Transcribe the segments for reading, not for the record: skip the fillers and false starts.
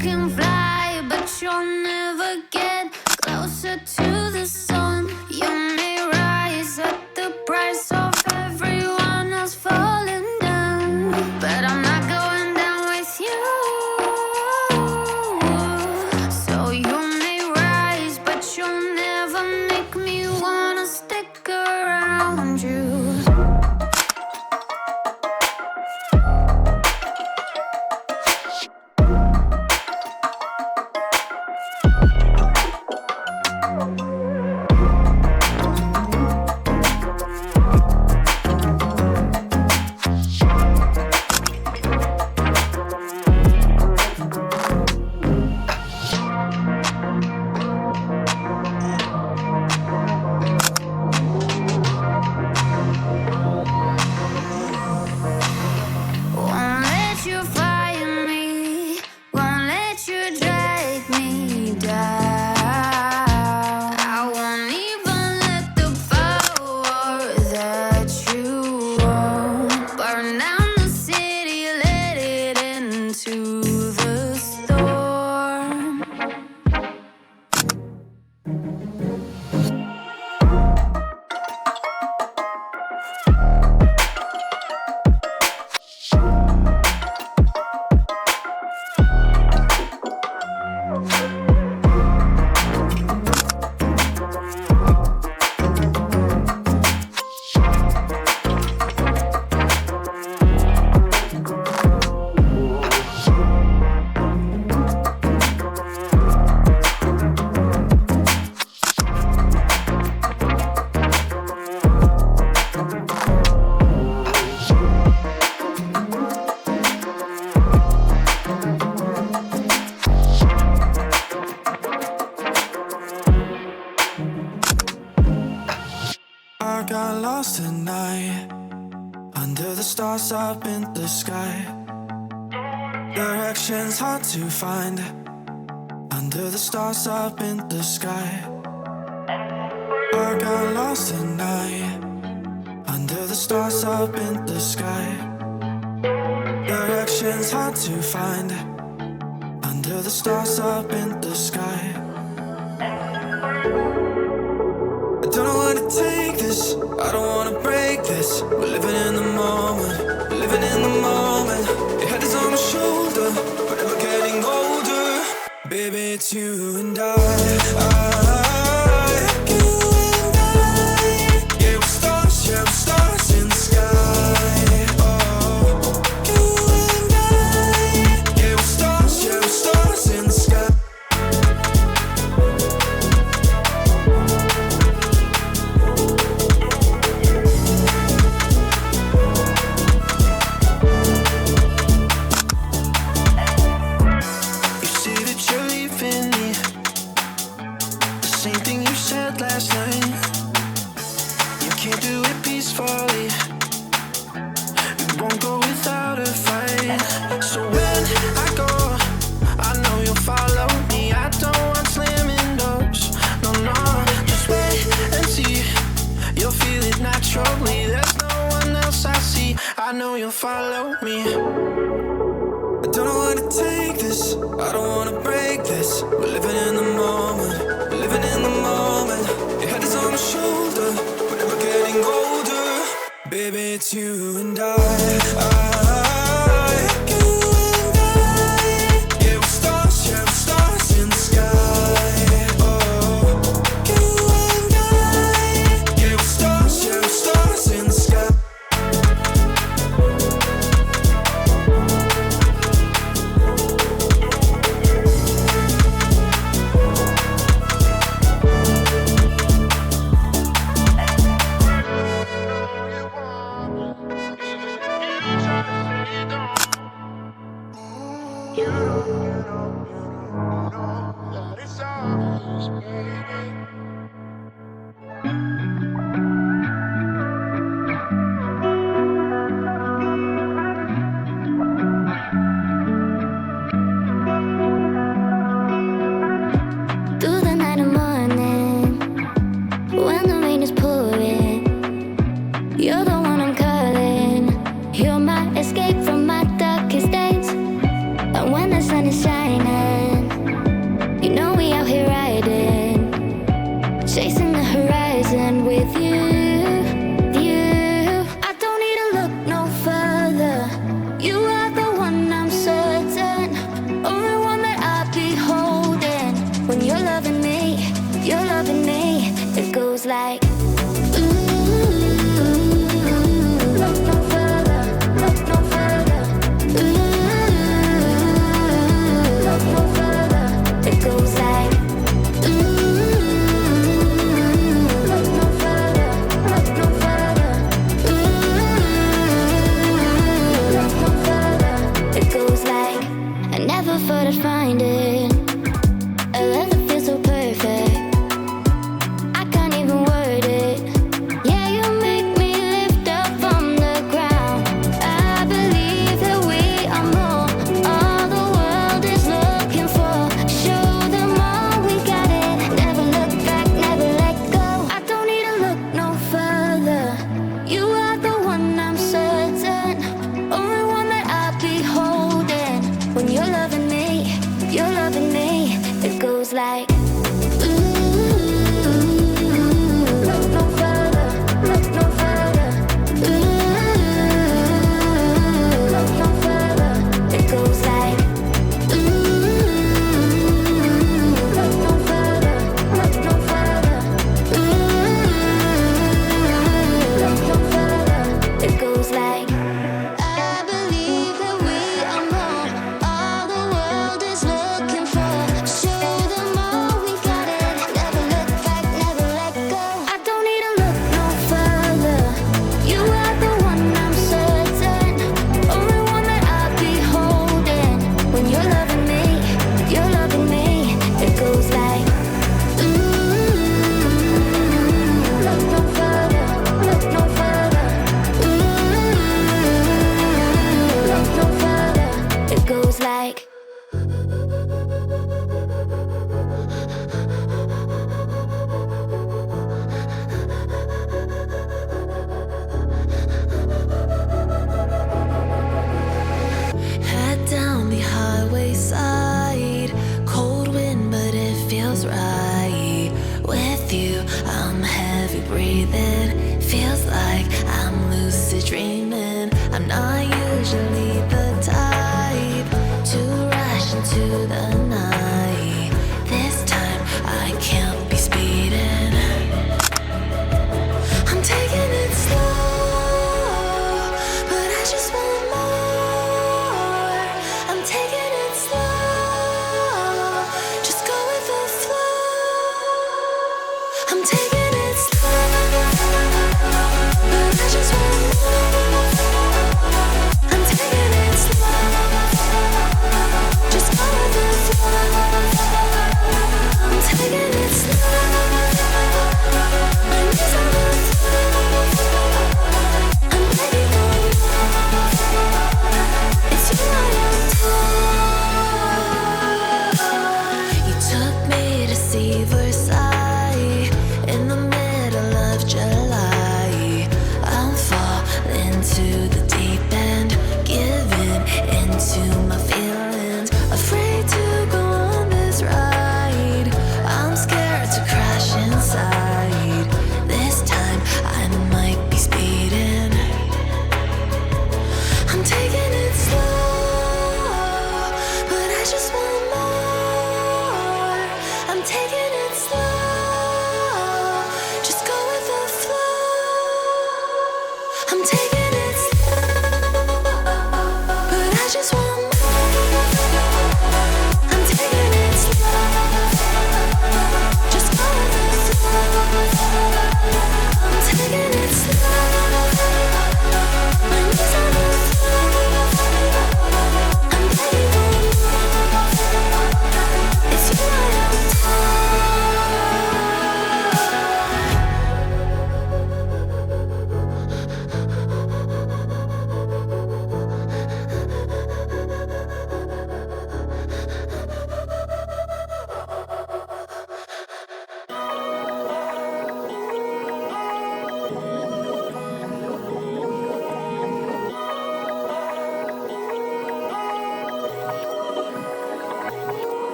can fly, but you'll never get closer to the sun. You may rise at the price of everyone else falling down, but I'm not going down with you. So you may rise, but you'll never make me wanna stick around you. Won't let you fire me, won't let you drag me down. I won't even let the power that you own burn down the city, let it into the storm. I got lost tonight under the stars up in the sky. Directions hard to find under the stars up in the sky. I got lost tonight under the stars up in the sky. Directions hard to find under the stars up in the sky. I don't know where to take this, I don't wanna break this. We're living in the moment, we're living in the moment. Your head is on my shoulder, we're never getting older. Baby, it's you and I. You and I. Yeah, we're stars in the sky. Oh, you and I. Yeah, we're stars in the sky. Last night, you can't do it peacefully. You won't go without a fight. So when I go, I know you'll follow me. I don't want slamming doors. No, no, just wait and see. You'll feel it naturally. There's no one else I see. I know you'll follow me. I don't know where to take this, I don't wanna break this. We're living in the moment, we're living in the moment. Your head is on my shoulder, we're never getting older. Baby, it's you and I. You and I. Yeah, we're stars in the sky. Oh, you and I. Yeah, we're stars in the sky. Through the night and morning, when the rain is pouring, you're the one I'm calling. You're my escape from my darkest days. And when the sun is shining,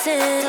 it.